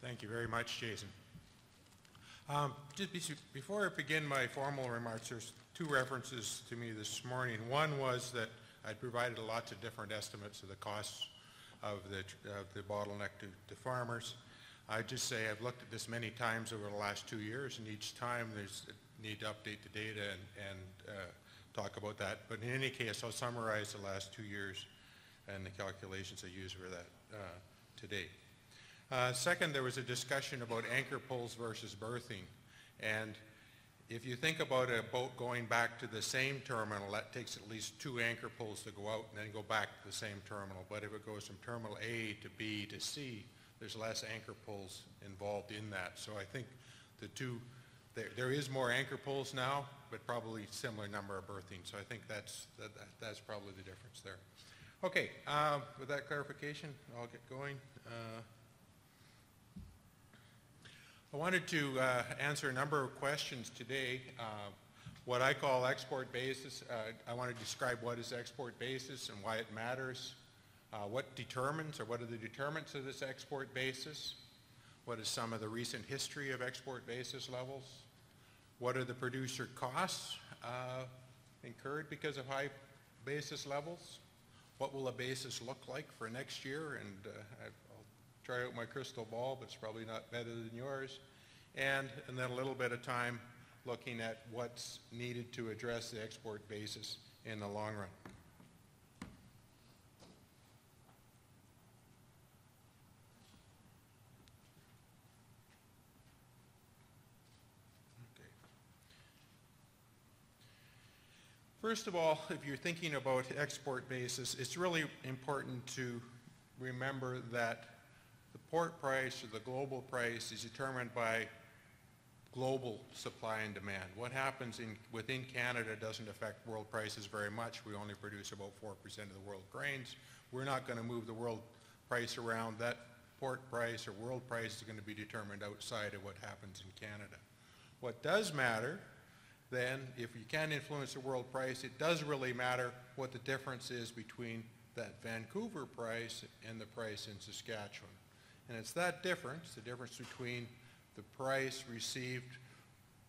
Thank you very much, Jason. Before I begin my formal remarks, there's two references to me this morning. One was that I provided lots of different estimates of the costs of the bottleneck to farmers. I just say I've looked at this many times over the last 2 years, and each time there's a need to update the data and talk about that. But in any case, I'll summarize the last 2 years and the calculations I use for that today. Second, there was a discussion about anchor pulls versus berthing. And if you think about a boat going back to the same terminal, that takes at least 2 anchor pulls to go out and then go back to the same terminal. But if it goes from terminal A to B to C, there's less anchor pulls involved in that. So I think the two, there is more anchor pulls now, but probably similar number of berthing. So I think that's probably the difference there. Okay, with that clarification, I'll get going. I wanted to answer a number of questions today. What I call export basis. I want to describe what is export basis and why it matters. What determines, or what are the determinants of this export basis? What is some of the recent history of export basis levels? What are the producer costs incurred because of high basis levels? What will a basis look like for next year? And I'll try out my crystal ball, but it's probably not better than yours. And then a little bit of time looking at what's needed to address the export basis in the long run. Okay. First of all, if you're thinking about export basis, it's really important to remember that the port price or the global price is determined by global supply and demand. What happens within Canada doesn't affect world prices very much. We only produce about 4% of the world grains. We're not going to move the world price around. That port price or world price is going to be determined outside of what happens in Canada. What does matter then, if you can influence the world price, it does really matter what the difference is between that Vancouver price and the price in Saskatchewan. And it's that difference, the difference between the price received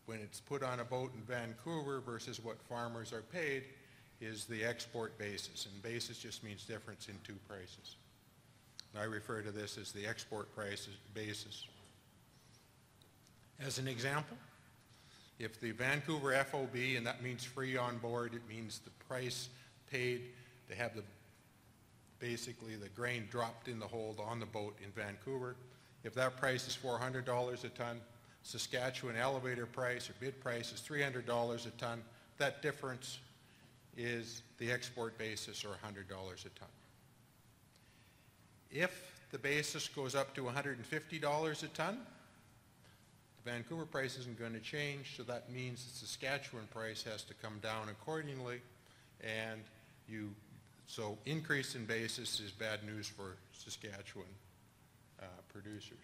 when it's put on a boat in Vancouver versus what farmers are paid, is the export basis. And basis just means difference in two prices. And I refer to this as the export price basis. As an example, if the Vancouver FOB, and that means free on board, it means the price paid to have basically the grain dropped in the hold on the boat in Vancouver. If that price is $400 a ton, Saskatchewan elevator price or bid price is $300 a ton. That difference is the export basis, or $100 a ton. If the basis goes up to $150 a ton, the Vancouver price isn't going to change, so that means the Saskatchewan price has to come down accordingly, and so increase in basis is bad news for Saskatchewan producers.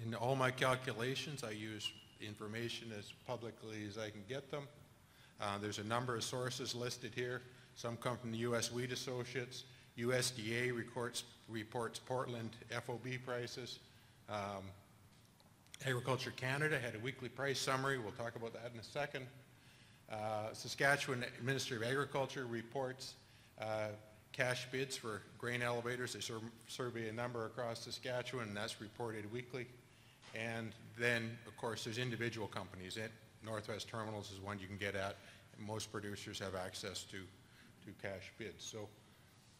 In all my calculations, I use information as publicly as I can get them. There's a number of sources listed here. Some come from the U.S. Wheat Associates. USDA reports Portland FOB prices. Agriculture Canada had a weekly price summary. We'll talk about that in a second. Saskatchewan Ministry of Agriculture reports cash bids for grain elevators. They survey a number across Saskatchewan, and that's reported weekly. And then, of course, there's individual companies. Northwest Terminals is one you can get at. And most producers have access to cash bids. So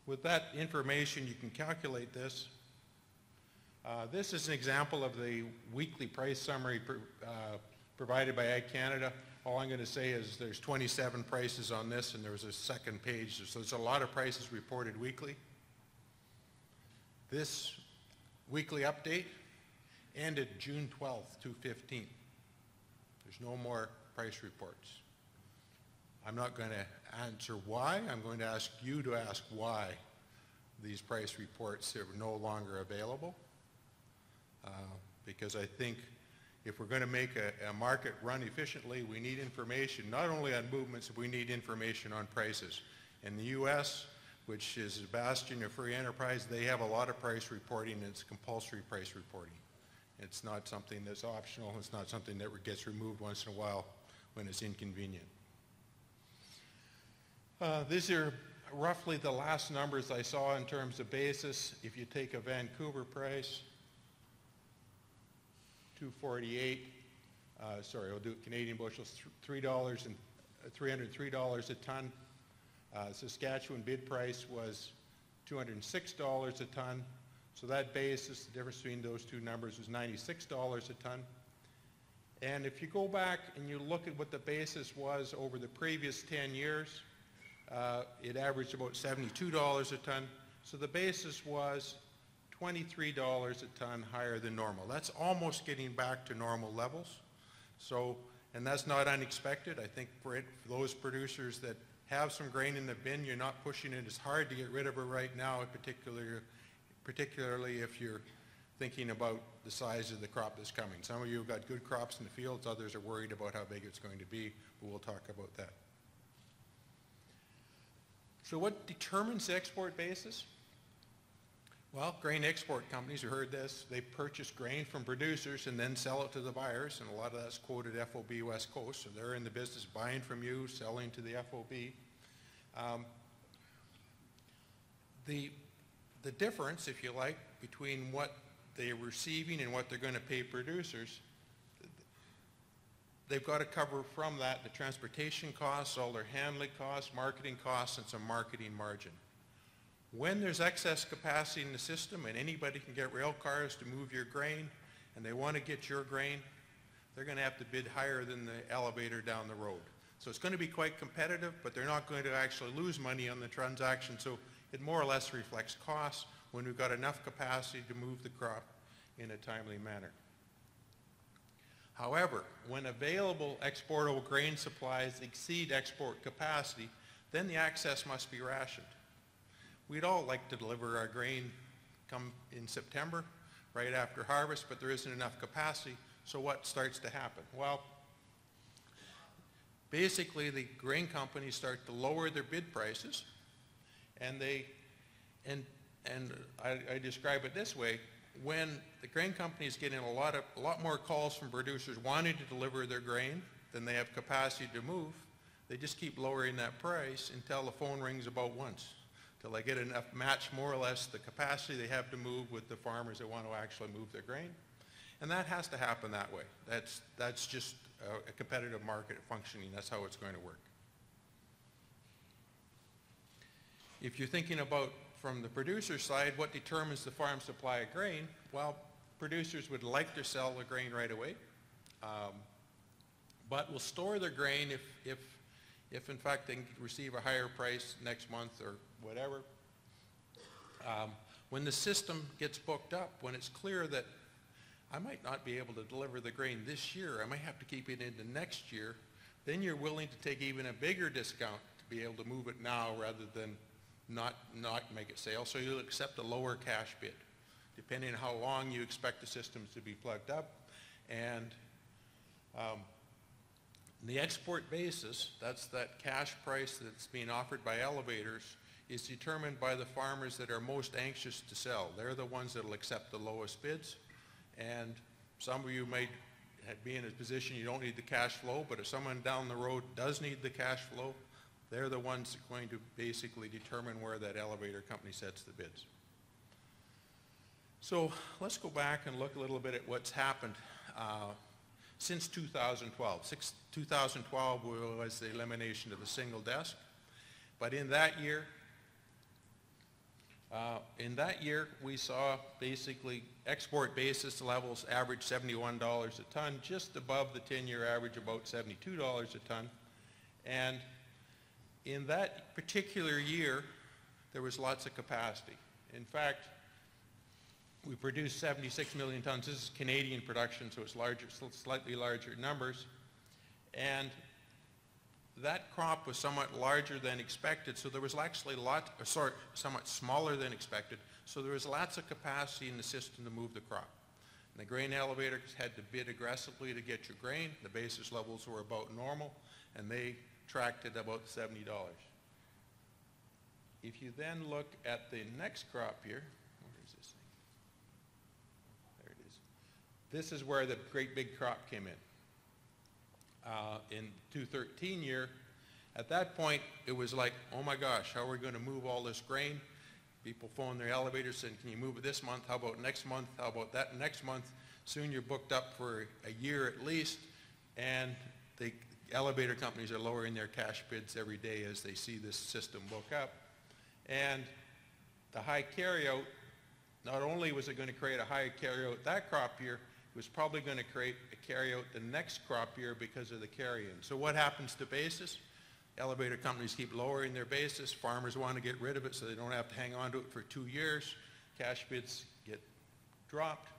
with that information, you can calculate this. This is an example of the weekly price summary provided by Ag Canada. All I'm going to say is there's 27 prices on this, and there's a second page. So there's a lot of prices reported weekly. This weekly update ended June 12th, 2015. There's no more price reports. I'm not going to answer why. I'm going to ask you to ask why these price reports are no longer available. Because I think if we're going to make a market run efficiently, we need information not only on movements, but we need information on prices. In the U.S., which is a bastion of free enterprise. They have a lot of price reporting, and it's compulsory price reporting. It's not something that's optional. It's not something that gets removed once in a while when it's inconvenient. These are roughly the last numbers I saw in terms of basis. If you take a Vancouver price, 248, I'll do Canadian bushels, $3 and $303 a ton. Saskatchewan bid price was $206 a ton. So that basis, the difference between those two numbers was $96 a ton. And if you go back and you look at what the basis was over the previous 10 years, it averaged about $72 a ton. So the basis was $23 a ton higher than normal. That's almost getting back to normal levels. So, and that's not unexpected. I think for those producers that have some grain in the bin, you're not pushing it as hard to get rid of it right now, particularly if you're thinking about the size of the crop that's coming. Some of you have got good crops in the fields, others are worried about how big it's going to be, but we'll talk about that. So what determines the export basis? Well, grain export companies, you heard this, they purchase grain from producers and then sell it to the buyers, and a lot of that's quoted FOB West Coast, so they're in the business buying from you, selling to the FOB. The difference, if you like, between what they're receiving and what they're going to pay producers, they've got to cover from that the transportation costs, all their handling costs, marketing costs, and some marketing margin. When there's excess capacity in the system and anybody can get rail cars to move your grain and they want to get your grain, they're going to have to bid higher than the elevator down the road. So it's going to be quite competitive, but they're not going to actually lose money on the transaction. So it more or less reflects costs when we've got enough capacity to move the crop in a timely manner. However, when available exportable grain supplies exceed export capacity, then the access must be rationed. We'd all like to deliver our grain come in September, right after harvest, but there isn't enough capacity, so what starts to happen? Well, basically the grain companies start to lower their bid prices, and I describe it this way: when the grain companies get in a lot more calls from producers wanting to deliver their grain than they have capacity to move, they just keep lowering that price until the phone rings about once, till they get enough match more or less the capacity they have to move with the farmers that want to actually move their grain. And that has to happen that way. That's just a competitive market functioning. That's how it's going to work. If you're thinking about from the producer side, what determines the farm supply of grain? Well, producers would like to sell the grain right away, but will store their grain if in fact they can receive a higher price next month or whatever. When the system gets booked up, when it's clear that I might not be able to deliver the grain this year, I might have to keep it into next year, then you're willing to take even a bigger discount to be able to move it now rather than not make it sale. So you'll accept a lower cash bid, depending on how long you expect the systems to be plugged up. And the export basis, that's that cash price that's being offered by elevators, is determined by the farmers that are most anxious to sell. They're the ones that will accept the lowest bids. And some of you might be in a position you don't need the cash flow, but if someone down the road does need the cash flow, they're the ones that are going to basically determine where that elevator company sets the bids. So let's go back and look a little bit at what's happened since 2012. 2012 was the elimination of the single desk, but in that year we saw basically export basis levels average $71 a ton, just above the 10-year average, about $72 a ton. And in that particular year, there was lots of capacity. In fact, we produced 76 million tons. This is Canadian production, so it's larger, slightly larger numbers. And that crop was somewhat larger than expected, so there was actually somewhat smaller than expected, so there was lots of capacity in the system to move the crop. And the grain elevators had to bid aggressively to get your grain. The basis levels were about normal, and they tracked at about $70. if you then look at the next crop year, where is this thing? There it is. This is where the great big crop came in. In 2013 year, at that point, it was like, oh my gosh, how are we going to move all this grain? People phone their elevators saying, can you move it this month? How about next month? How about that next month? Soon you're booked up for a year at least, and the elevator companies are lowering their cash bids every day as they see this system book up. And the high carryout, not only was it going to create a high carryout that crop year, it was probably going to create a carryout the next crop year because of the carry-in. So what happens to basis? Elevator companies keep lowering their basis. Farmers want to get rid of it so they don't have to hang on to it for 2 years. Cash bids get dropped,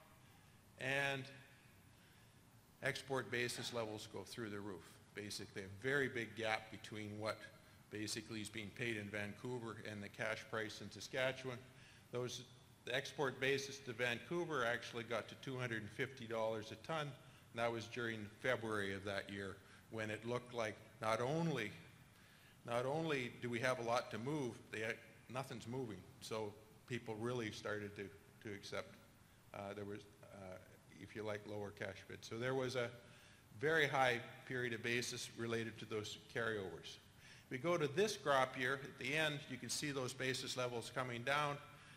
and export basis levels go through the roof. Basically, a very big gap between what basically is being paid in Vancouver and the cash price in Saskatchewan. The export basis to Vancouver actually got to $250 a ton, and that was during February of that year, when it looked like not only do we have a lot to move, nothing's moving. So people really started to accept, there was, if you like, lower cash bids. So there was a very high period of basis related to those carryovers. If we go to this crop year, at the end, you can see those basis levels coming down.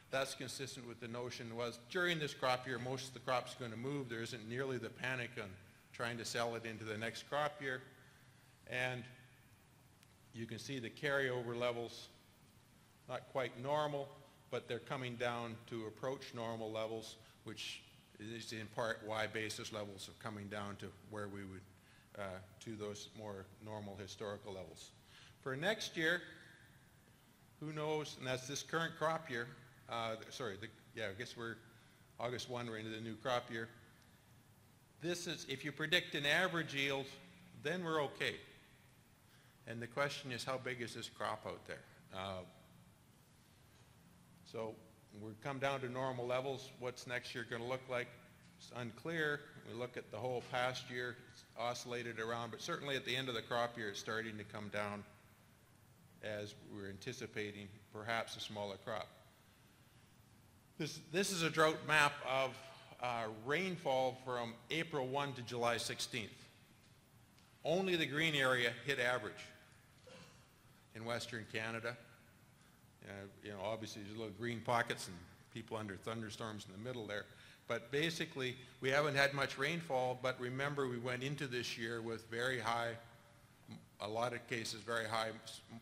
That's consistent with the notion was during this crop year, most of the crop's going to move. There isn't nearly the panic on trying to sell it into the next crop year. And you can see the carryover levels, not quite normal, but they're coming down to approach normal levels, which is in part why basis levels are coming down to where we would, to those more normal historical levels. For next year, who knows, and that's this current crop year, I guess we're August 1, we're into the new crop year. This is, if you predict an average yield, then we're okay. And the question is, how big is this crop out there? So we've come down to normal levels. What's next year going to look like? It's unclear. We look at the whole past year, it's oscillated around, but certainly at the end of the crop year, it's starting to come down as we're anticipating perhaps a smaller crop. This is a drought map of rainfall from April 1 to July 16th. Only the green area hit average in Western Canada. Obviously there's little green pockets and people under thunderstorms in the middle there. But basically, we haven't had much rainfall, but remember we went into this year with very high, a lot of cases, very high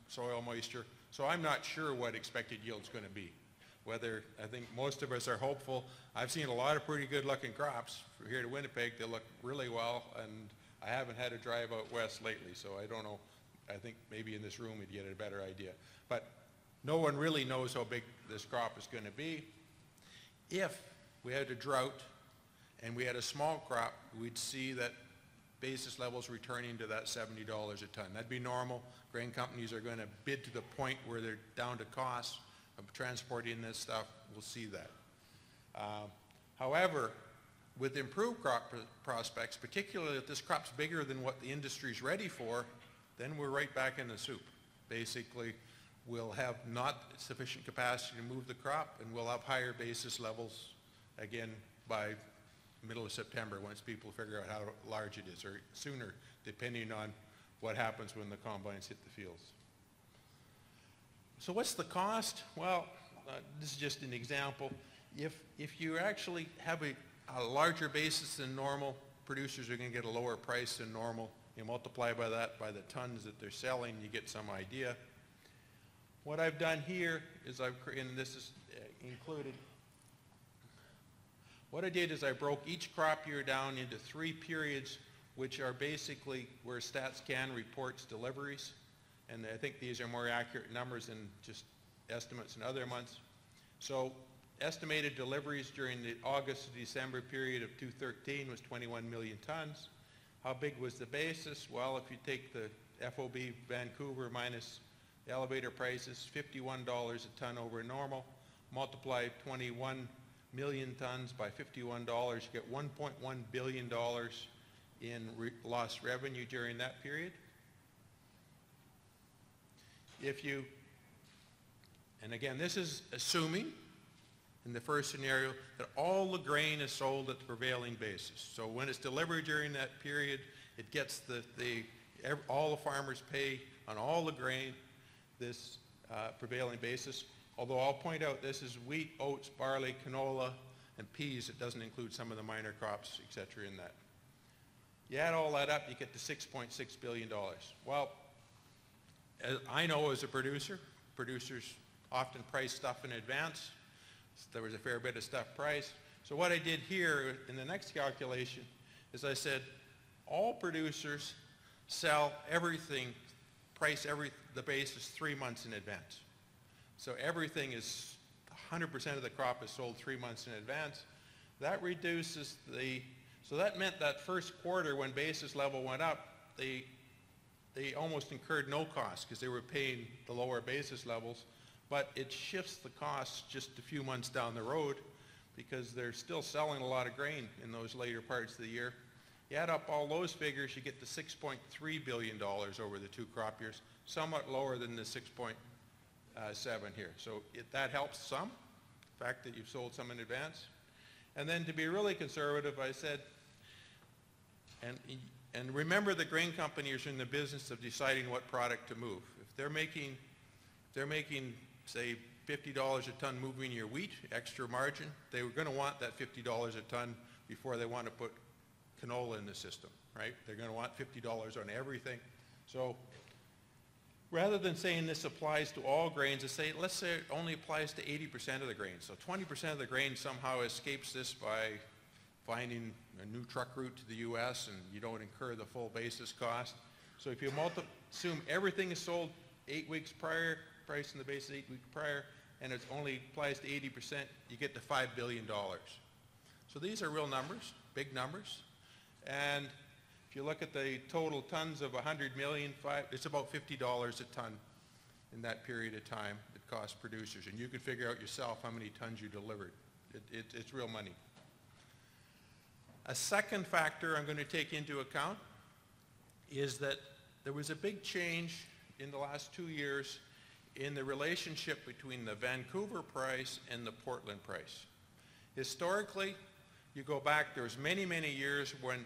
soil moisture. So I'm not sure what expected yield's going to be. I think most of us are hopeful. I've seen a lot of pretty good looking crops from here to Winnipeg. They look really well, and I haven't had a drive out west lately, so I don't know. I think maybe in this room we'd get a better idea. But no one really knows how big this crop is going to be. If we had a drought and we had a small crop, we'd see that basis levels returning to that $70 a ton. That'd be normal. Grain companies are going to bid to the point where they're down to costs of transporting this stuff. We'll see that. However, with improved crop prospects, particularly if this crop's bigger than what the industry's ready for, then we're right back in the soup. Basically, we'll have not sufficient capacity to move the crop, and we'll have higher basis levels again by middle of September once people figure out how large it is, or sooner, depending on what happens when the combines hit the fields. So what's the cost? Well, this is just an example. If you actually have a larger basis than normal, producers are going to get a lower price than normal. You multiply by that by the tons that they're selling, you get some idea. What I've done here is and this is included, what I did is I broke each crop year down into 3 periods, which are basically where StatsCan reports deliveries. And I think these are more accurate numbers than just estimates in other months. So estimated deliveries during the August to December period of 2013 was 21 million tons. How big was the basis? Well, if you take the FOB Vancouver minus the elevator prices, $51 a ton over normal, multiply 21 million tons by $51, you get $1.1 billion in lost revenue during that period. again, this is assuming, in the first scenario, that all the grain is sold at the prevailing basis. So when it's delivered during that period, it gets all the farmers pay on all the grain this prevailing basis. Although I'll point out this is wheat, oats, barley, canola, and peas. It doesn't include some of the minor crops, et cetera, in that. You add all that up, you get to $6.6 billion. Well, as I know as a producer, producers often price stuff in advance. There was a fair bit of stuff priced. So what I did here in the next calculation is I said all producers sell everything, the basis 3 months in advance. So everything is, 100% of the crop is sold 3 months in advance. That reduces so that meant that first quarter when basis level went up, they almost incurred no cost because they were paying the lower basis levels, but it shifts the costs just a few months down the road because they're still selling a lot of grain in those later parts of the year. You add up all those figures, you get to $6.3 billion over the 2 crop years, somewhat lower than the 6.7 here. So that helps some, the fact that you've sold some in advance. And then to be really conservative, I said, and remember the grain companies are in the business of deciding what product to move. If they're making, say, $50 a ton moving your wheat, extra margin, they were going to want that $50 a ton before they want to put canola in the system, right? They're going to want $50 on everything. So rather than saying this applies to all grains, let's say it only applies to 80% of the grain. So 20% of the grain somehow escapes this by finding a new truck route to the U.S. and you don't incur the full basis cost. So if you assume everything is sold 8 weeks prior, price in the basis 8 weeks prior, and it only applies to 80%, you get to $5 billion. So these are real numbers, big numbers. And if you look at the total tons of 100 million, it's about $50 a ton in that period of time it costs producers. And you can figure out yourself how many tons you delivered. It's real money. A second factor I'm going to take into account is that there was a big change in the last 2 years in the relationship between the Vancouver price and the Portland price. Historically, you go back, there was many, many years when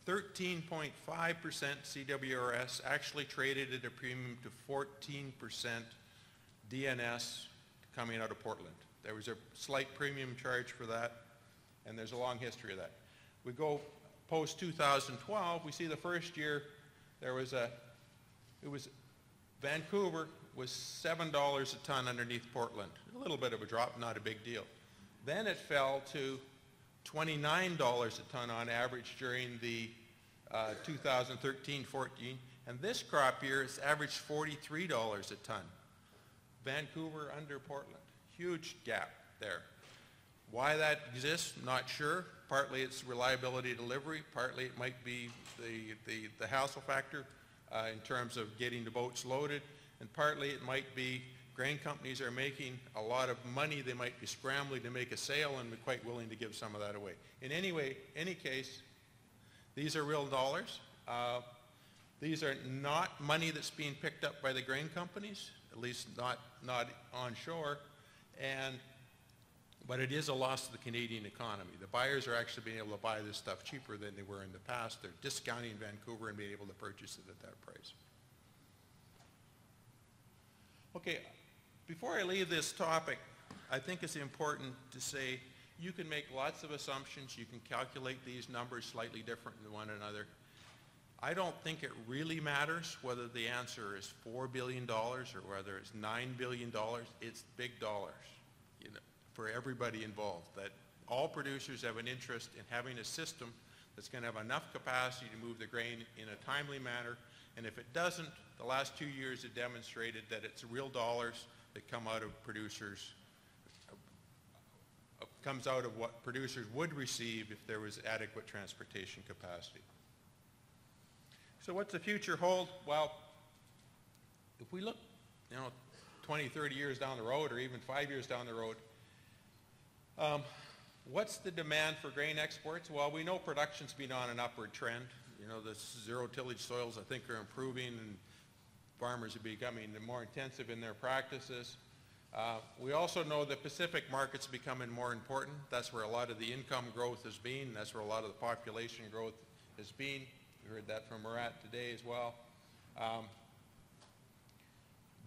13.5% CWRS actually traded at a premium to 14% DNS coming out of Portland. There was a slight premium charge for that, and there's a long history of that. We go post-2012, we see the first year Vancouver was $7 a ton underneath Portland. A little bit of a drop, not a big deal. Then it fell to $29 a ton on average during the 2013-14, and this crop year it's averaged $43 a ton. Vancouver under Portland. Huge gap there. Why that exists, not sure. Partly it's reliability of delivery, partly it might be the hassle factor in terms of getting the boats loaded, and partly it might be grain companies are making a lot of money. They might be scrambling to make a sale and be quite willing to give some of that away. In any case, these are real dollars. These are not money that's being picked up by the grain companies, at least not onshore, but it is a loss to the Canadian economy. The buyers are actually being able to buy this stuff cheaper than they were in the past. They're discounting Vancouver and being able to purchase it at that price. Okay, before I leave this topic, I think it's important to say you can make lots of assumptions. You can calculate these numbers slightly different than one another. I don't think it really matters whether the answer is $4 billion or whether it's $9 billion. It's big dollars, for everybody involved. That all producers have an interest in having a system that's going to have enough capacity to move the grain in a timely manner. And if it doesn't, the last 2 years have demonstrated that it's real dollars that come out of producers, comes out of what producers would receive if there was adequate transportation capacity. So what's the future hold? Well, if we look, 20, 30 years down the road or even 5 years down the road, what's the demand for grain exports? Well, we know production's been on an upward trend. The zero tillage soils, I think, are improving and farmers are becoming more intensive in their practices. We also know the Pacific market's becoming more important. That's where a lot of the income growth has been. That's where a lot of the population growth has been. We heard that from Murat today as well.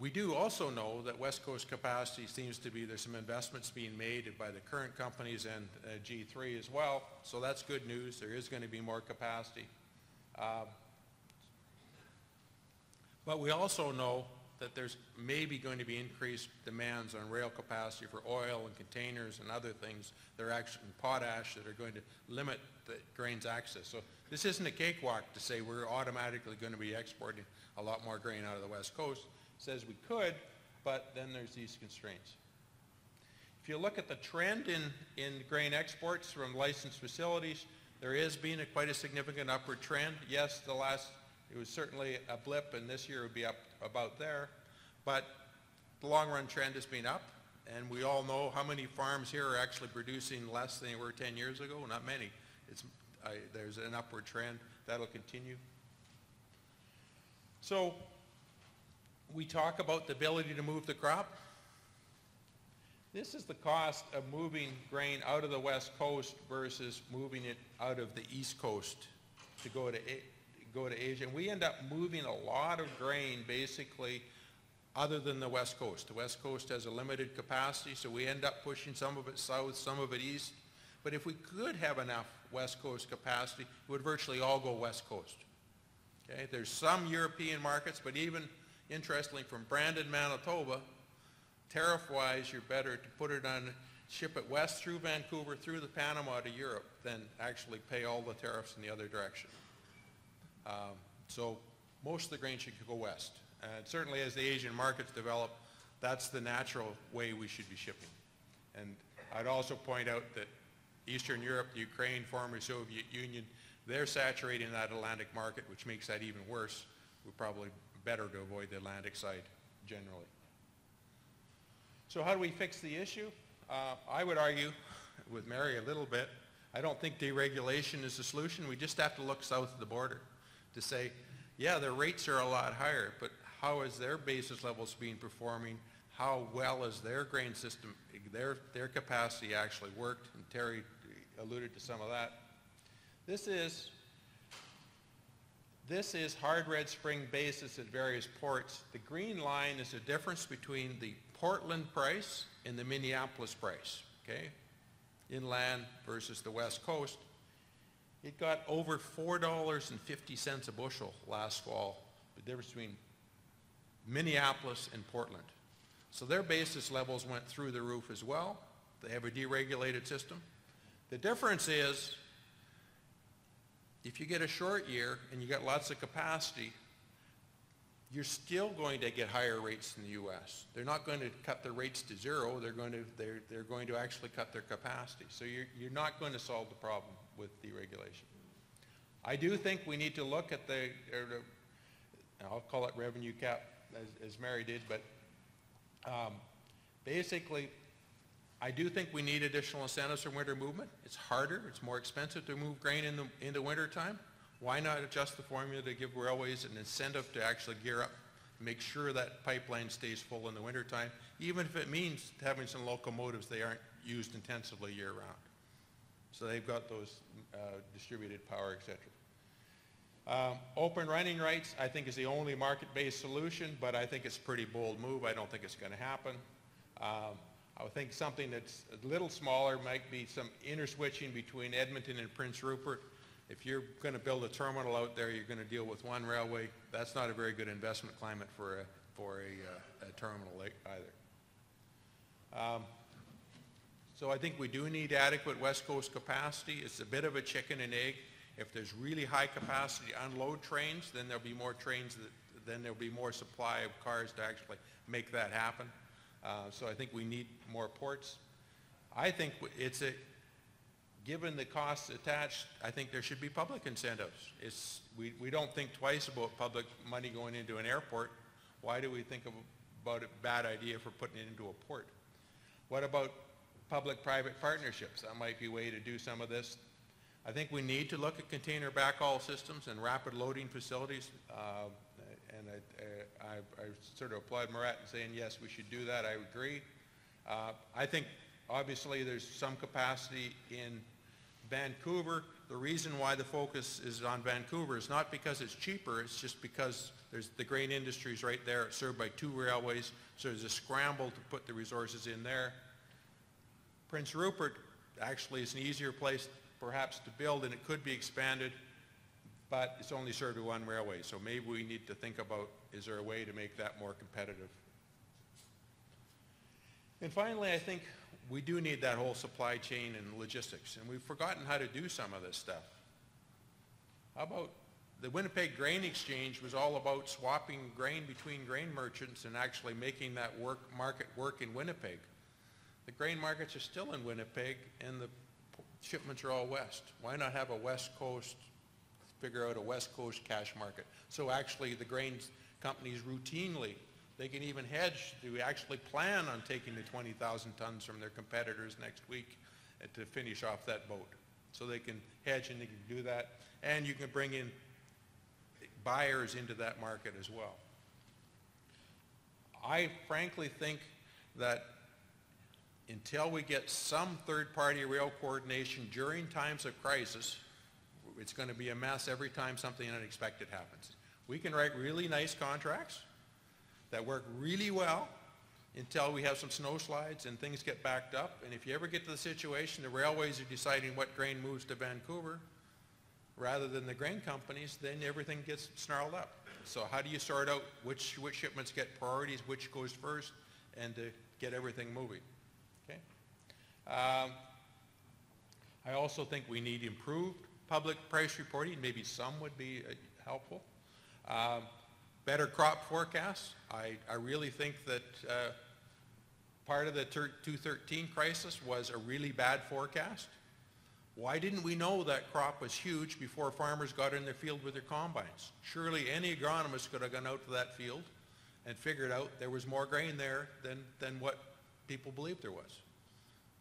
We do also know that West Coast capacity seems to be, there's some investments being made by the current companies and G3 as well, so that's good news. There is going to be more capacity. But we also know that there's maybe going to be increased demands on rail capacity for oil and containers and other things that are actually in potash that are going to limit the grain's access. So this isn't a cakewalk to say we're automatically going to be exporting a lot more grain out of the West Coast. It says we could, but then there's these constraints. If you look at the trend in grain exports from licensed facilities, there has been quite a significant upward trend. Yes, it was certainly a blip, and this year it would be up about there. But the long-run trend has been up, and we all know how many farms here are actually producing less than they were 10 years ago. Not many. There's an upward trend. That'll continue. So we talk about the ability to move the crop. This is the cost of moving grain out of the West Coast versus moving it out of the East Coast to go to Asia. And we end up moving a lot of grain basically other than the West Coast. The West Coast has a limited capacity, so we end up pushing some of it south, some of it east. But if we could have enough West Coast capacity, it would virtually all go West Coast. Okay? There's some European markets, but even interestingly from Brandon, Manitoba, tariff-wise, you're better to put it on, ship it west through Vancouver, through the Panama to Europe, than actually pay all the tariffs in the other direction. So most of the grain should go west. And certainly as the Asian markets develop, that's the natural way we should be shipping. And I'd also point out that Eastern Europe, the Ukraine, former Soviet Union, they're saturating that Atlantic market, which makes that even worse. We're probably better to avoid the Atlantic side generally. So how do we fix the issue? I would argue with Mary a little bit. I don't think deregulation is the solution. We just have to look south of the border to say, yeah, their rates are a lot higher, but how is their basis levels been performing? How well is their grain system, their capacity actually worked? And Terry alluded to some of that. This is hard red spring basis at various ports. The green line is the difference between the Portland price and the Minneapolis price, okay? Inland versus the West Coast. It got over $4.50 a bushel last fall, the difference between Minneapolis and Portland. So their basis levels went through the roof as well. They have a deregulated system. The difference is, if you get a short year and you got lots of capacity, you're still going to get higher rates in the U.S. They're not going to cut their rates to zero. They're going to actually cut their capacity. So you're not going to solve the problem with deregulation. I do think we need to look at I'll call it revenue cap, as Mary did, but basically, I do think we need additional incentives for winter movement. It's harder, it's more expensive to move grain in the winter time. Why not adjust the formula to give railways an incentive to actually gear up, make sure that pipeline stays full in the winter time, even if it means having some locomotives they aren't used intensively year-round. So they've got those distributed power, etc. Open running rights, I think, is the only market-based solution, but I think it's a pretty bold move. I don't think it's going to happen. I would think something that's a little smaller might be some interswitching between Edmonton and Prince Rupert. If you're going to build a terminal out there, you're going to deal with one railway. That's not a very good investment climate for a terminal either. So I think we do need adequate West Coast capacity. It's a bit of a chicken and egg. If there's really high capacity unload trains, then there'll be more trains, then there'll be more supply of cars to actually make that happen. So I think we need more ports. I think given the costs attached, I think there should be public incentives. We don't think twice about public money going into an airport. Why do we think about a bad idea for putting it into a port? What about public-private partnerships? That might be a way to do some of this. I think we need to look at container backhaul systems and rapid loading facilities. And I sort of applaud Murat in saying, yes, we should do that. I agree. I think obviously there's some capacity in Vancouver. The reason why the focus is on Vancouver is not because it's cheaper, it's just because there's the grain industry is right there. It's served by 2 railways, so there's a scramble to put the resources in there. Prince Rupert actually is an easier place perhaps to build, and it could be expanded, but it's only served by 1 railway, so maybe we need to think about, is there a way to make that more competitive? And finally, I think we do need that whole supply chain and logistics, and we've forgotten how to do some of this stuff. How about the Winnipeg Grain Exchange was all about swapping grain between grain merchants and actually making that market work in Winnipeg. The grain markets are still in Winnipeg, and the shipments are all west. Why not have a West Coast, figure out a West Coast cash market? So actually the grain companies routinely, they can even hedge to actually plan on taking the 20,000 tons from their competitors next week to finish off that boat. So they can hedge and they can do that. And you can bring in buyers into that market as well. I frankly think that until we get some third-party rail coordination during times of crisis, it's going to be a mess every time something unexpected happens. We can write really nice contracts that work really well until we have some snowslides and things get backed up. And if you ever get to the situation the railways are deciding what grain moves to Vancouver rather than the grain companies, then everything gets snarled up. So how do you sort out which shipments get priorities, which goes first, and to get everything moving? Okay. I also think we need improved public price reporting. Maybe some would be helpful. Better crop forecasts. I really think that part of the 2013 crisis was a really bad forecast. Why didn't we know that crop was huge before farmers got in the field with their combines? Surely any agronomist could have gone out to that field and figured out there was more grain there than what people believed there was.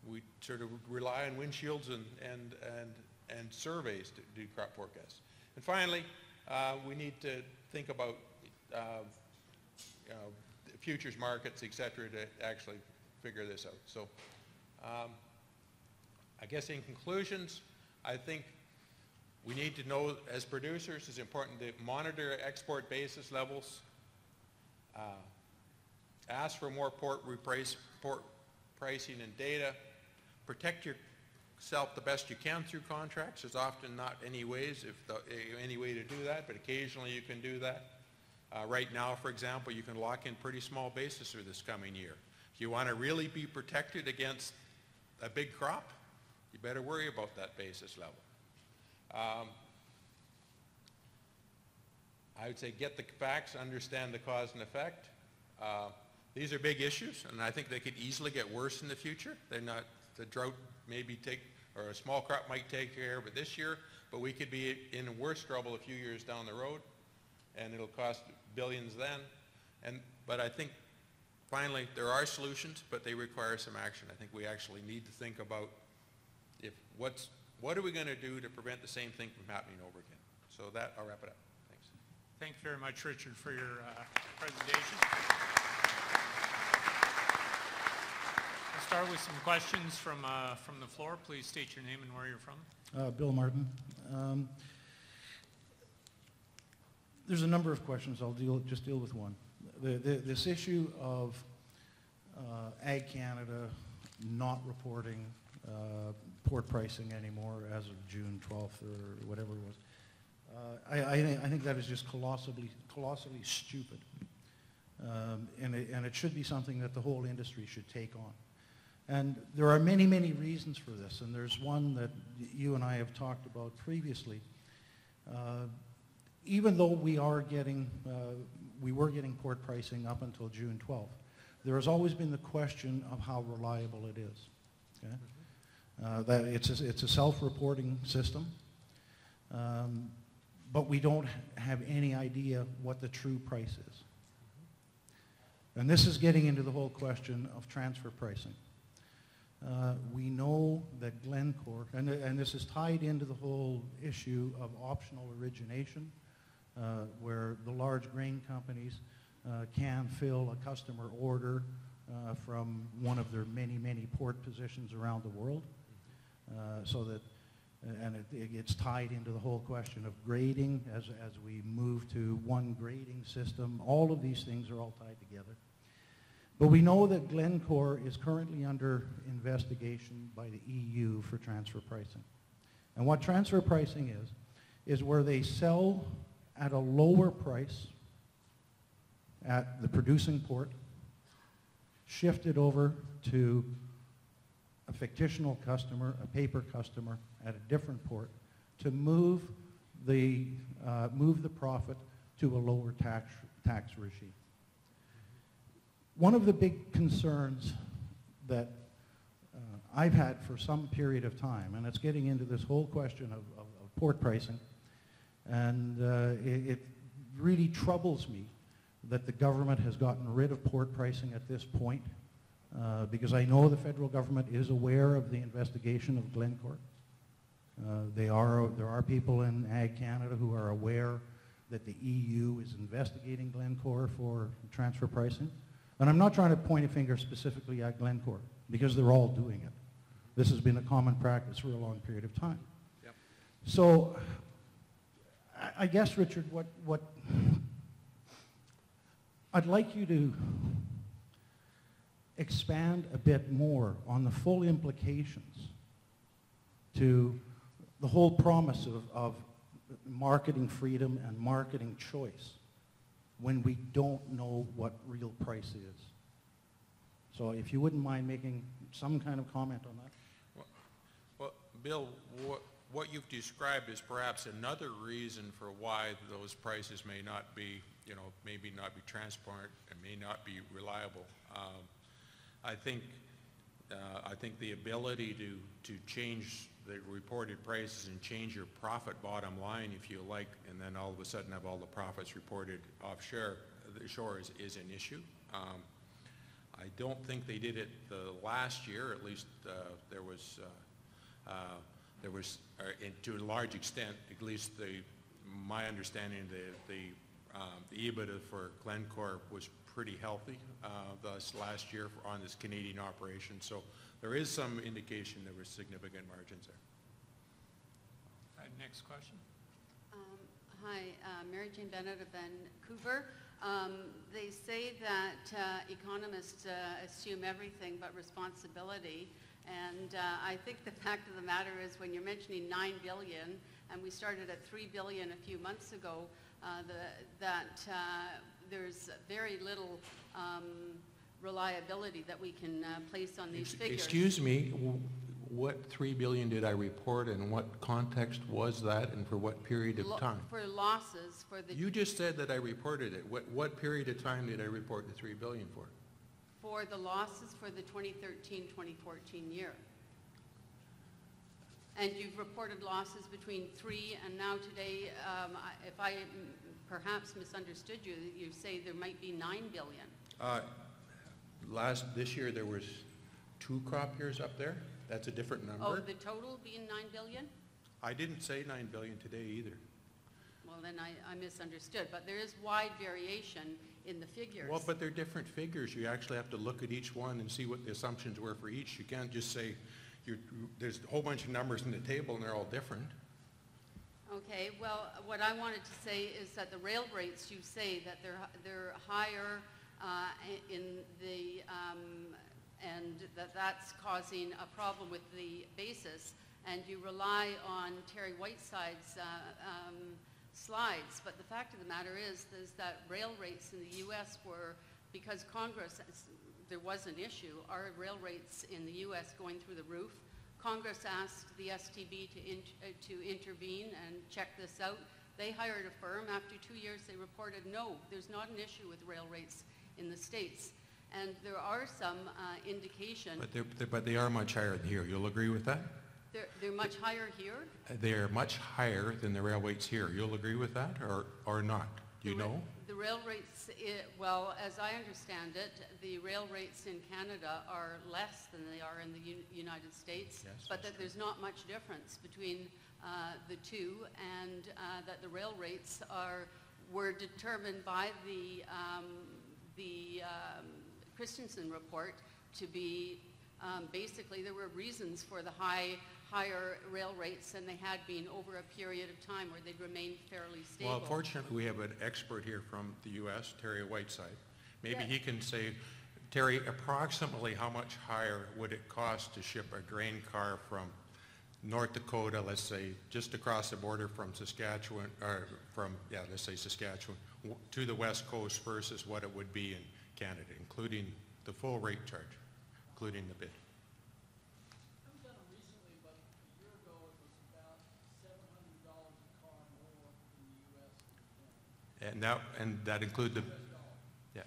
We sort of rely on windshields and surveys to do crop forecasts. And finally, we need to think about futures markets, et cetera, to actually figure this out. So I guess in conclusions, I think we need to know as producers it's important to monitor export basis levels, ask for more port pricing and data, protect yourself the best you can through contracts. There's often not any ways, any way to do that, but occasionally you can do that. Right now, for example, you can lock in pretty small basis for this coming year. If you want to really be protected against a big crop, you better worry about that basis level. I would say get the facts, understand the cause and effect. These are big issues, and I think they could easily get worse in the future. They're not, the drought maybe or a small crop might take care of it this year, but we could be in worse trouble a few years down the road, and it'll cost billions then. But I think, finally, there are solutions, but they require some action. I think we actually need to think about what are we going to do to prevent the same thing from happening over again. So that, I'll wrap it up. Thanks. Thank you very much, Richard, for your presentation. We'll start with some questions from the floor. Please state your name and where you're from. Bill Martin. There's a number of questions. I'll just deal with one. This issue of Ag Canada not reporting port pricing anymore as of June 12th or whatever it was. I think that is just colossally stupid. And it should be something that the whole industry should take on. And there are many, many reasons for this. And there's one that you and I have talked about previously. Even though we were getting port pricing up until June 12th, there has always been the question of how reliable it is. Okay? That it's a self-reporting system, but we don't have any idea what the true price is. And this is getting into the whole question of transfer pricing. We know that Glencore, and this is tied into the whole issue of optional origination, where the large grain companies can fill a customer order from one of their many, many port positions around the world. So that, and it gets tied into the whole question of grading as we move to one grading system. All of these things are all tied together. But we know that Glencore is currently under investigation by the EU for transfer pricing. And what transfer pricing is where they sell at a lower price at the producing port, shift it over to a fictional customer, a paper customer at a different port, to move the profit to a lower tax regime. One of the big concerns that I've had for some period of time, and it's getting into this whole question of port pricing, and it really troubles me that the government has gotten rid of port pricing at this point, because I know the federal government is aware of the investigation of Glencore. There are people in Ag Canada who are aware that the EU is investigating Glencore for transfer pricing. And I'm not trying to point a finger specifically at Glencore, because they're all doing it. This has been a common practice for a long period of time. Yep. So I guess, Richard, what I'd like you to expand a bit more on the full implications to the whole promise of marketing freedom and marketing choice when we don't know what real price is. So if you wouldn't mind making some kind of comment on that. Well, Bill, what you've described is perhaps another reason for why those prices may not be, maybe not be transparent and may not be reliable. I think the ability to change the reported prices and change your profit bottom line, if you like, and then all of a sudden have all the profits reported offshore is an issue. I don't think they did it the last year. At least there was, to a large extent, at least my understanding, the EBITDA for Glencore was pretty healthy this last year on this Canadian operation. So there is some indication there were significant margins there. Next question. Hi, Mary Jane Bennett of Vancouver. They say that economists assume everything but responsibility. And I think the fact of the matter is when you're mentioning $9 billion, and we started at $3 billion a few months ago, there's very little reliability that we can place on these figures. Excuse me, what $3 billion did I report, and what context was that, and for what period of time? For losses for the... You just said that I reported it. What period of time did I report the $3 billion for? For the losses for the 2013-2014 year. And you've reported losses between 3 and now today, if I perhaps misunderstood you, you say there might be $9 billion. This year there was 2 crop years up there. That's a different number. Oh, the total being $9 billion? I didn't say $9 billion today either. Well, then I misunderstood. But there is wide variation in the figures. Well, but they're different figures. You actually have to look at each one and see what the assumptions were for each. You can't just say there's a whole bunch of numbers in the table and they're all different. Okay, well, what I wanted to say is that the rail rates, you say that they're higher in the, and that's causing a problem with the basis, and you rely on Terry Whiteside's slides, but the fact of the matter is that rail rates in the U.S. were, because Congress, there was an issue, our rail rates in the U.S. going through the roof. Congress asked the STB to intervene and check this out. They hired a firm. After 2 years, they reported, no, there's not an issue with rail rates in the States. And there are some indication. But they are much higher here. You'll agree with that? They're much higher here? They are much higher than the rail rates here. You'll agree with that or not? Do you know? The rail rates, well, as I understand it, the rail rates in Canada are less than they are in the United States, yes, but that there's not much difference between the two, and that the rail rates were determined by the Christensen report to be, basically there were reasons for the higher rail rates than they had been over a period of time where they'd remained fairly stable. Well, fortunately, we have an expert here from the U.S., Terry Whiteside. Maybe Yeah. he can say, Terry, approximately how much higher would it cost to ship a grain car from North Dakota, let's say, just across the border from Saskatchewan, or from, yeah, let's say Saskatchewan, to the West Coast versus what it would be in Canada, including the full rate charge, including the bid? I haven't done it recently, but a year ago it was about $700 a car more in the U.S. than Canada. And that include the, US dollar. yeah.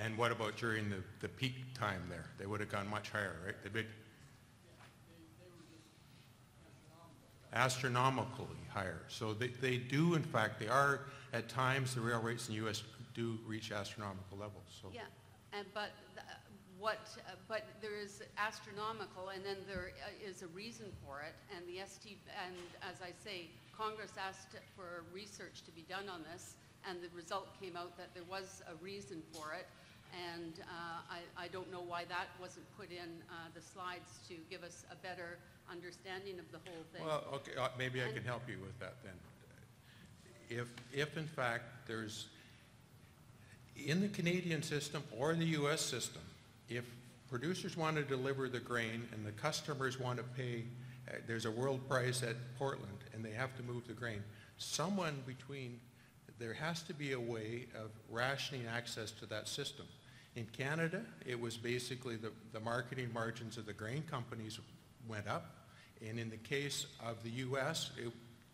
And what about during the peak time there? They would have gone much higher, right? The big, Yeah, they were just astronomical. astronomically higher. So they do, in fact, they are, at times, the rail rates in the U.S. do reach astronomical levels, so. Yeah, but there is astronomical, and then there is a reason for it, and and as I say, Congress asked for research to be done on this, and the result came out that there was a reason for it, and I don't know why that wasn't put in the slides to give us a better understanding of the whole thing. Well, okay, maybe I can help you with that then. If in fact there's, in the Canadian system or the U.S. system, if producers want to deliver the grain and the customers want to pay, there's a world price at Portland and they have to move the grain, there has to be a way of rationing access to that system. In Canada, it was basically the marketing margins of the grain companies went up, and in the case of the U.S.,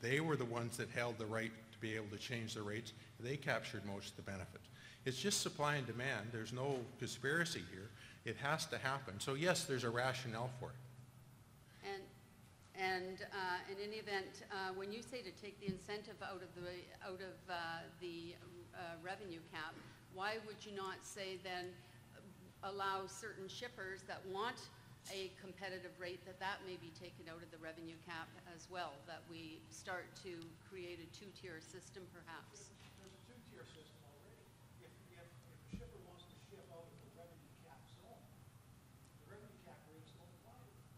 they were the ones that held the right to be able to change the rates. They captured most of the benefits. It's just supply and demand. There's no conspiracy here. It has to happen. So yes, there's a rationale for it. And in any event, when you say to take the incentive out of the revenue cap, why would you not say then allow certain shippers that want a competitive rate that may be taken out of the revenue cap as well, that we start to create a two-tier system perhaps? There's a two-tier system already. If a shipper wants to ship out of the revenue cap zone, the revenue cap rates don't apply to them.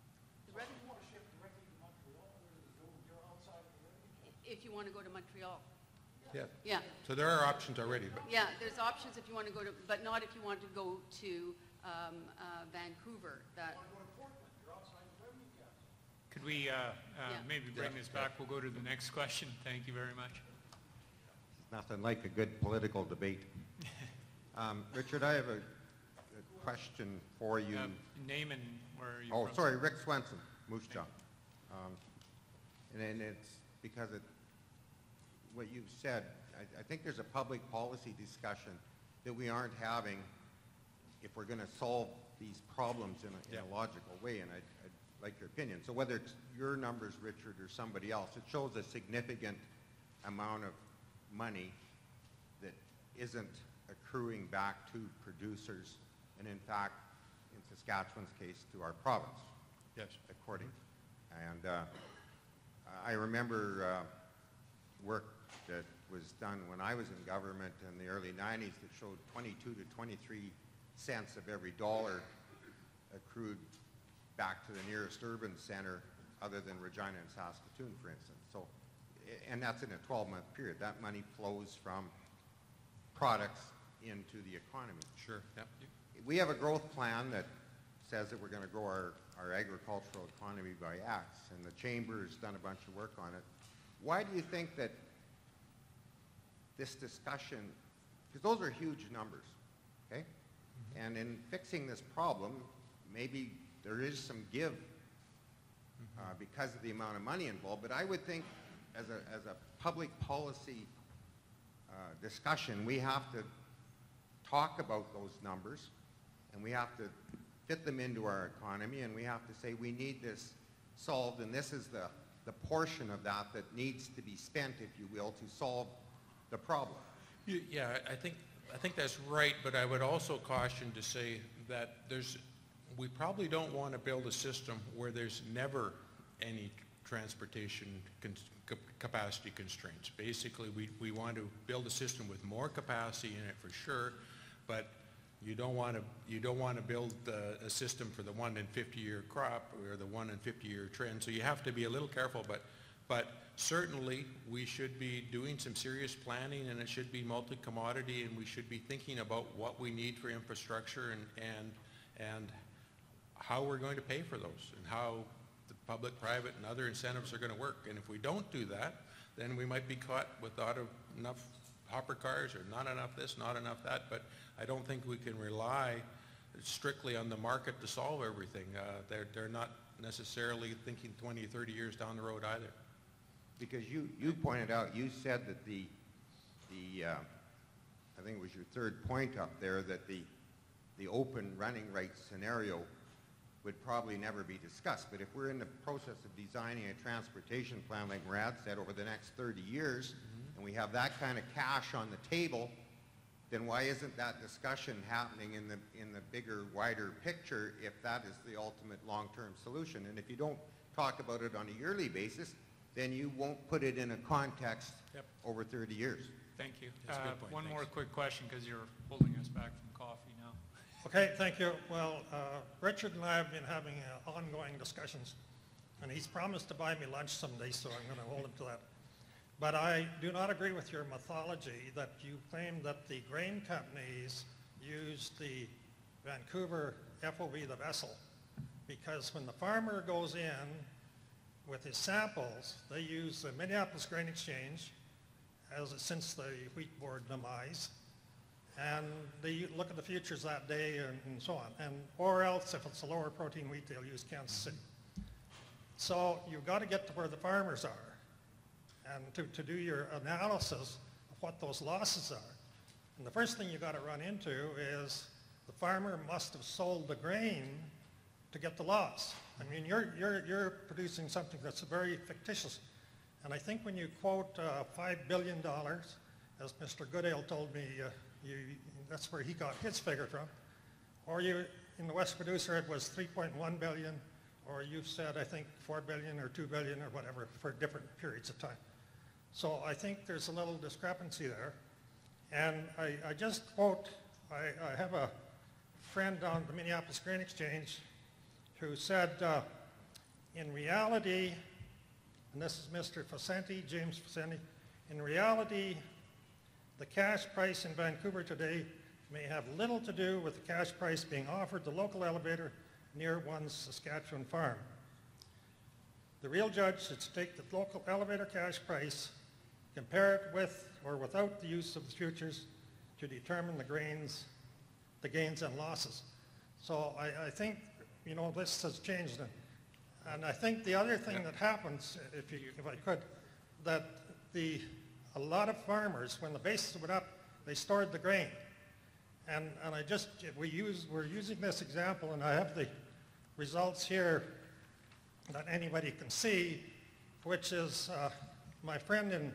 The So if revenue- you want to ship directly to Montreal, where the zone, you're outside of the revenue cap. If you want to go to Montreal. Yeah. Yeah, So there are options already, but yeah, there's options if you want to go to, but not if you want to go to Vancouver. That, You want to go to Portland, you're outside the revenue cap zone. Could we maybe bring Yeah. this back? We'll go to the next question. Thank you very much. Nothing like a good political debate. Richard, I have a question for you. Name and where are you Oh, Uh-huh. from? sorry, Rick Swenson, Moose Jaw. And then it's because what you've said, I think there's a public policy discussion that we aren't having if we're going to solve these problems in Yeah. a logical way, and I'd like your opinion. So whether it's your numbers, Richard, or somebody else, it shows a significant amount of money that isn't accruing back to producers, and in fact, in Saskatchewan's case, to our province, yes. according. And I remember work that was done when I was in government in the early 90s that showed 22 to 23 cents of every dollar accrued back to the nearest urban center other than Regina and Saskatoon, for instance. So, and that's in a 12-month period. That money flows from products into the economy. Sure, yeah. We have a growth plan that says that we're going to grow our agricultural economy by X, and the Chamber has done a bunch of work on it. Why do you think that this discussion, because those are huge numbers, okay? And in fixing this problem, maybe there is some give because of the amount of money involved, but I would think as a public policy discussion, we have to talk about those numbers, and we have to fit them into our economy, and we have to say we need this solved, and this is the portion of that that needs to be spent, if you will, to solve the problem. Yeah, I think that's right, but I would also caution to say that we probably don't want to build a system where there's never any transportation capacity constraints. Basically, we want to build a system with more capacity in it for sure, but you don't want to build a system for the 1 in 50-year crop or the 1 in 50-year trend. So you have to be a little careful, but certainly we should be doing some serious planning, and it should be multi-commodity, and we should be thinking about what we need for infrastructure and how we're going to pay for those and how the public, private, and other incentives are going to work. And if we don't do that, then we might be caught without enough hopper cars or not enough this, not enough that. But I don't think we can rely strictly on the market to solve everything. They're not necessarily thinking 20, 30 years down the road either. Because you pointed out, you said that I think it was your third point up there, that the open running rate scenario would probably never be discussed. But if we're in the process of designing a transportation plan, like Murad said, over the next 30 years, and we have that kind of cash on the table, then why isn't that discussion happening in the bigger, wider picture if that is the ultimate long-term solution? And if you don't talk about it on a yearly basis, then you won't put it in a context over 30 years. Thank you. That's a good point. One Thanks. more quick question, because you're holding us back from coffee now. Okay, thank you. Well, Richard and I have been having ongoing discussions, and he's promised to buy me lunch someday, so I'm going to hold him to that. But I do not agree with your mythology that you claim that the grain companies used the Vancouver FOB, the vessel, because when the farmer goes in with his samples, they use the Minneapolis Grain Exchange since the wheat board demise, and they look at the futures that day and so on. Or else, if it's a lower protein wheat, they'll use Kansas City. So you've got to get to where the farmers are and to do your analysis of what those losses are. And the first thing you've got to run into is the farmer must have sold the grain to get the loss. I mean, you're producing something that's very fictitious. And I think when you quote $5 billion, as Mr. Goodale told me, that's where he got his figure from. Or in the West Producer, it was 3.1 billion, or you said, I think, 4 billion or 2 billion or whatever for different periods of time. So I think there's a little discrepancy there. And I just quote, I have a friend on the Minneapolis Grain Exchange who said, in reality, and this is Mr. Facenti, James Facenti, in reality, the cash price in Vancouver today may have little to do with the cash price being offered the local elevator near one's Saskatchewan farm. The real judge should take the local elevator cash price, compare it with or without the use of the futures to determine the gains and losses. So I think, this has changed. And I think the other thing that happens, if I could, that a lot of farmers, when the basis went up, they stored the grain. And we're using this example, and I have the results here that anybody can see, which is my friend in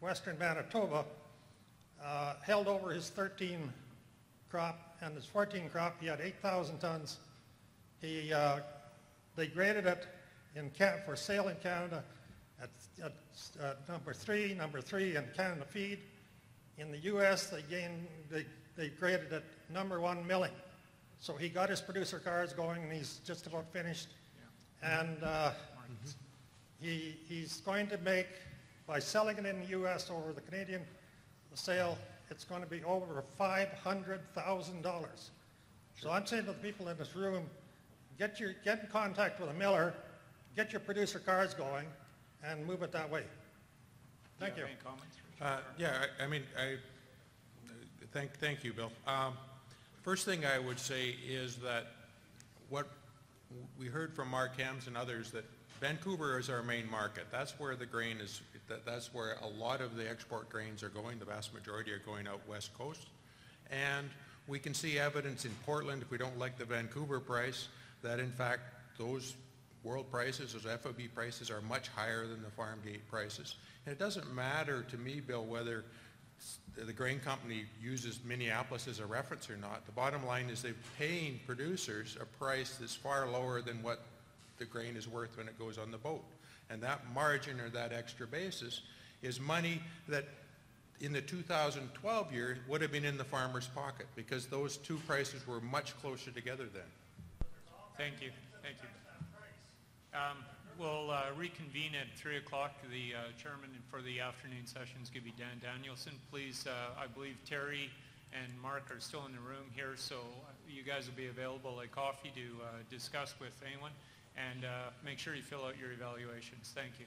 western Manitoba held over his 13 crop, and his 14 crop, he had 8,000 tons. They graded it for sale in Canada at number three in Canada Feed. In the U.S., they graded it number 1 milling. So he got his producer cars going, and he's just about finished. Yeah. And he's going to make, by selling it in the U.S. over the Canadian sale, it's going to be over $500,000. So I'm saying to the people in this room, get in contact with a miller, get your producer cars going, and move it that way. Thank you. Any comments? Thank you, Bill. First thing I would say is that what we heard from Mark Hams and others, that Vancouver is our main market. That's where the grain is, that's where a lot of the export grains are going. The vast majority are going out west coast. And we can see evidence in Portland, if we don't like the Vancouver price, that in fact those world prices, those FOB prices, are much higher than the farm gate prices. And it doesn't matter to me, Bill, whether the grain company uses Minneapolis as a reference or not. The bottom line is they're paying producers a price that's far lower than what the grain is worth when it goes on the boat. And that margin or that extra basis is money that in the 2012 year would have been in the farmer's pocket because those two prices were much closer together then. Thank you. Thank you. We'll reconvene at 3 o'clock. The chairman for the afternoon session is going to be Dan Danielson. Please, I believe Terry and Mark are still in the room here, so you guys will be available at coffee to discuss with anyone. And make sure you fill out your evaluations. Thank you.